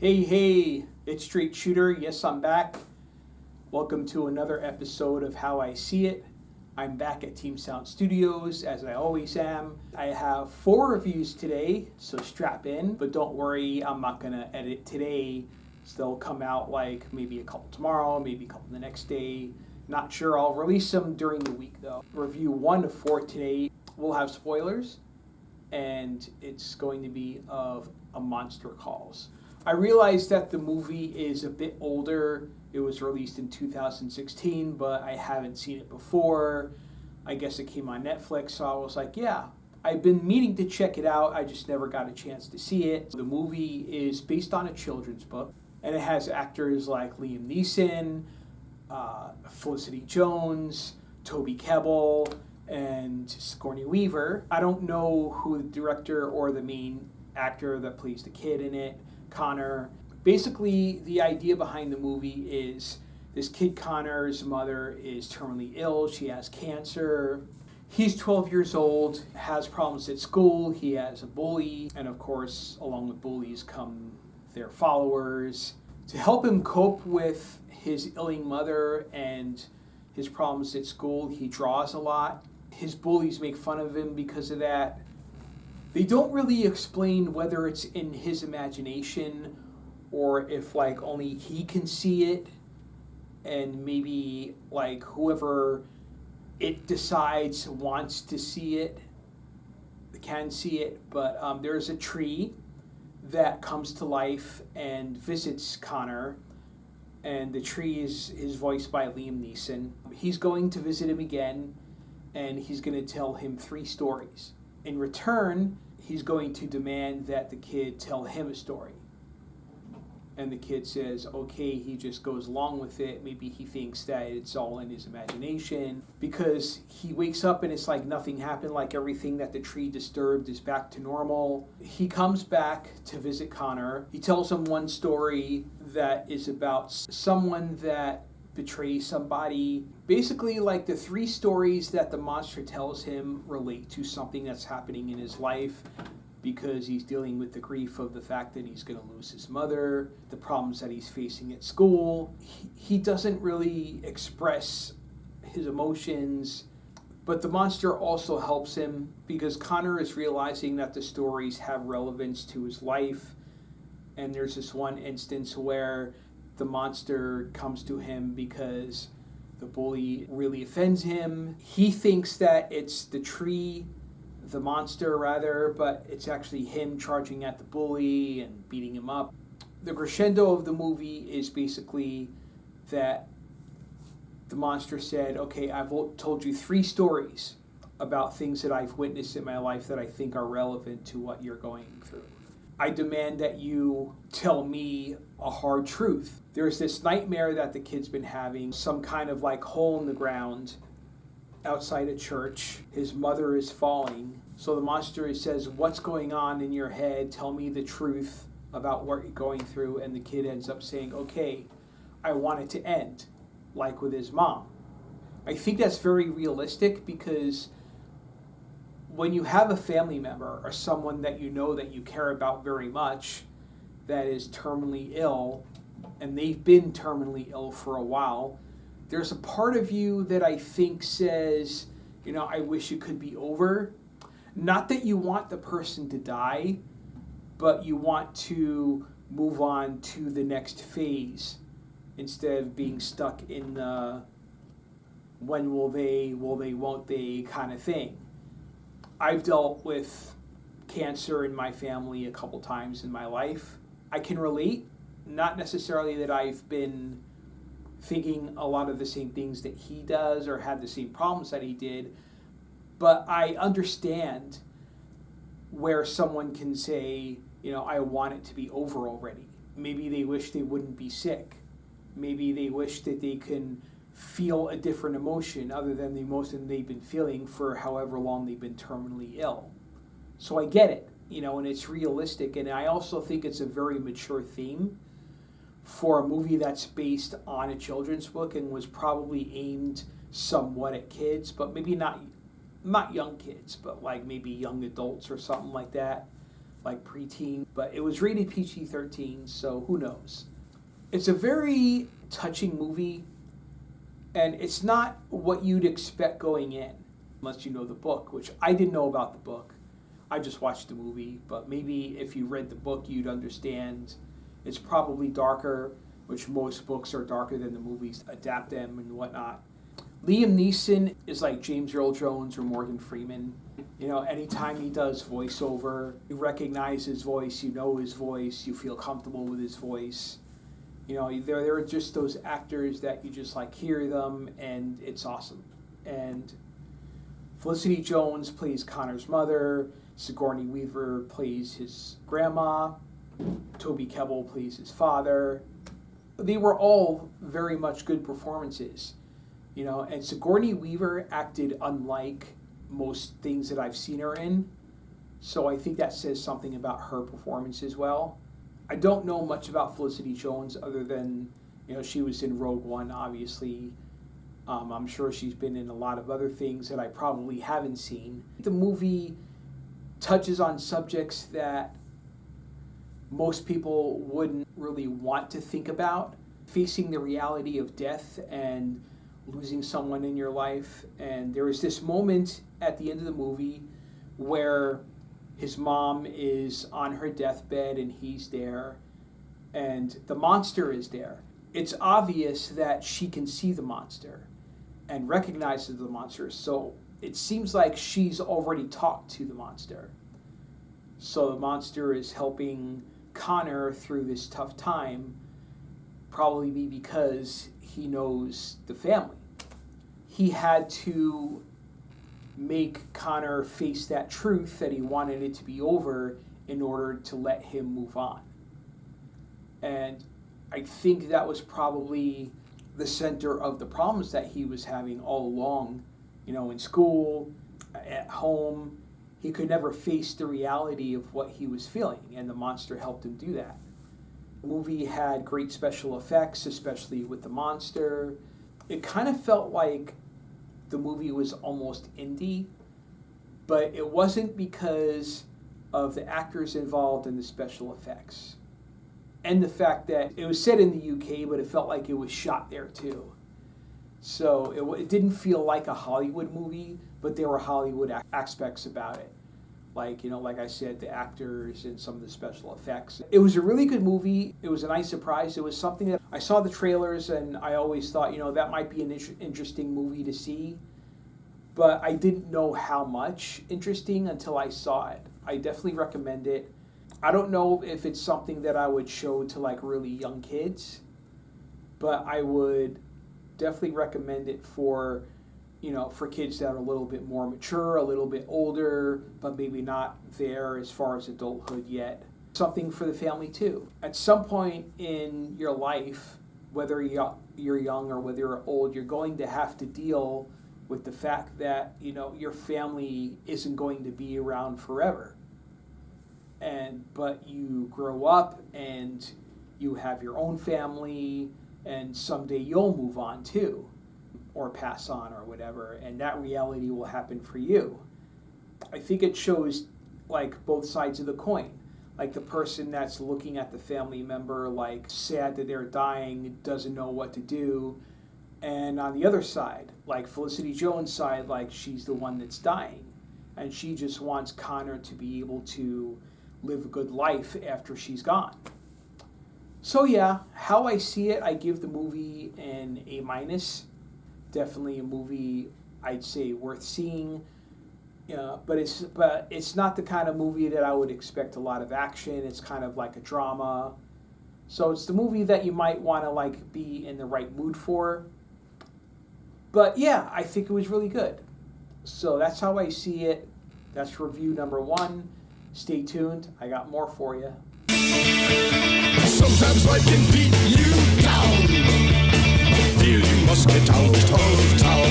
Hey, it's Straight Shooter. Yes, I'm back. Welcome to another episode of How I See It. I'm back at Team Sound Studios, as I always am. I have 4 reviews today, so strap in. But don't worry, I'm not going to edit today. So they'll come out like maybe a couple tomorrow, maybe a couple the next day. Not sure. I'll release them during the week, though. Review 1 of 4 today will have spoilers, and it's going to be of A Monster Calls. I realized that the movie is a bit older. It was released in 2016, but I haven't seen it before. I guess it came on Netflix, so I was like, yeah, I've been meaning to check it out. I just never got a chance to see it. The movie is based on a children's book, and it has actors like Liam Neeson, Felicity Jones, Toby Kebbell, and Sigourney Weaver. I don't know who the director or the main actor that plays the kid in it, Connor. Basically, the idea behind the movie is this kid Connor's mother is terminally ill. She has cancer. He's 12 years old, has problems at school. He has a bully, and of course, along with bullies come their followers. To help him cope with his ailing mother and his problems at school, he draws a lot. His bullies make fun of him because of that. They don't really explain whether it's in his imagination or if like only he can see it, and maybe like whoever it decides wants to see it can see it. But there's a tree that comes to life and visits Connor, and the tree is voiced by Liam Neeson. He's going to visit him again, and he's going to tell him 3 stories. In return, he's going to demand that the kid tell him a story. And the kid says, okay, he just goes along with it. Maybe he thinks that it's all in his imagination. Because he wakes up and it's like nothing happened, like everything that the tree disturbed is back to normal. He comes back to visit Connor. He tells him one story that is about someone that betrays somebody. Basically, like the 3 stories that the monster tells him relate to something that's happening in his life, because he's dealing with the grief of the fact that he's going to lose his mother, the problems that he's facing at school. He doesn't really express his emotions, but the monster also helps him because Connor is realizing that the stories have relevance to his life. And there's this one instance where the monster comes to him because the bully really offends him. He thinks that it's the tree, the monster rather, but it's actually him charging at the bully and beating him up. The crescendo of the movie is basically that the monster said, okay, I've told you 3 stories about things that I've witnessed in my life that I think are relevant to what you're going through. I demand that you tell me a hard truth. There's this nightmare that the kid's been having, some kind of like hole in the ground outside a church. His mother is falling. So the monster says, what's going on in your head? Tell me the truth about what you're going through. And the kid ends up saying, okay, I want it to end, like with his mom. I think that's very realistic because when you have a family member or someone that you know that you care about very much that is terminally ill, and they've been terminally ill for a while, there's a part of you that I think says, I wish it could be over. Not that you want the person to die, but you want to move on to the next phase instead of being stuck in the when will they, won't they kind of thing. I've dealt with cancer in my family a couple times in my life. I can relate, not necessarily that I've been thinking a lot of the same things that he does or had the same problems that he did, but I understand where someone can say, I want it to be over already. Maybe they wish they wouldn't be sick. Maybe they wish that they can feel a different emotion other than the emotion they've been feeling for however long they've been terminally ill. So I get it, and it's realistic, and I also think it's a very mature theme for a movie that's based on a children's book and was probably aimed somewhat at kids, but maybe not young kids, but like maybe young adults or something like that. like preteen, but it was rated PG-13, so who knows. It's a very touching movie, and it's not what you'd expect going in, unless you know the book, which I didn't know about the book. I just watched the movie, but maybe if you read the book, you'd understand it's probably darker, which most books are darker than the movies adapt them and whatnot. Liam Neeson is like James Earl Jones or Morgan Freeman. You know, anytime he does voiceover, you recognize his voice, you know his voice, you feel comfortable with his voice. You know, there are just those actors that you just like hear them, and it's awesome. And Felicity Jones plays Connor's mother. Sigourney Weaver plays his grandma. Toby Kebbell plays his father. They were all very much good performances, you know, and Sigourney Weaver acted unlike most things that I've seen her in, so I think that says something about her performance as well. I don't know much about Felicity Jones other than, you know, she was in Rogue One, obviously. I'm sure she's been in a lot of other things that I probably haven't seen. The movie touches on subjects that most people wouldn't really want to think about. Facing the reality of death and losing someone in your life. And there is this moment at the end of the movie where his mom is on her deathbed and he's there and the monster is there. It's obvious that she can see the monster and recognizes the monster, so it seems like she's already talked to the monster. So the monster is helping Connor through this tough time, probably because he knows the family. He had to make Connor face that truth that he wanted it to be over in order to let him move on. And I think that was probably the center of the problems that he was having all along, you know, in school, at home. He could never face the reality of what he was feeling, and the monster helped him do that. The movie had great special effects, especially with the monster. It kind of felt like the movie was almost indie, but it wasn't because of the actors involved in the special effects. And the fact that it was set in the UK, but it felt like it was shot there too. So it didn't feel like a Hollywood movie, but there were Hollywood aspects about it. Like, you know, like I said, the actors and some of the special effects. It was a really good movie. It was a nice surprise. It was something that I saw the trailers and I always thought, you know, that might be an interesting movie to see. But I didn't know how much interesting until I saw it. I definitely recommend it. I don't know if it's something that I would show to like really young kids, but I would definitely recommend it for, you know, for kids that are a little bit more mature, a little bit older, but maybe not there as far as adulthood yet. Something for the family too. At some point in your life, whether you're young or whether you're old, you're going to have to deal with the fact that, you know, your family isn't going to be around forever. But you grow up and you have your own family, and someday you'll move on too, or pass on or whatever, and that reality will happen for you. I think it shows like both sides of the coin. Like the person that's looking at the family member like sad that they're dying, doesn't know what to do, and on the other side, like Felicity Jones' side, like she's the one that's dying, and she just wants Connor to be able to live a good life after she's gone. So yeah, how I see it, I give the movie an A-. Definitely a movie I'd say worth seeing. But it's not the kind of movie that I would expect a lot of action. It's kind of like a drama. So it's the movie that you might want to like be in the right mood for. But yeah, I think it was really good. So that's how I see it. That's review number 1. Stay tuned. I got more for you. Sometimes life can beat you down. Feel you must get out of town.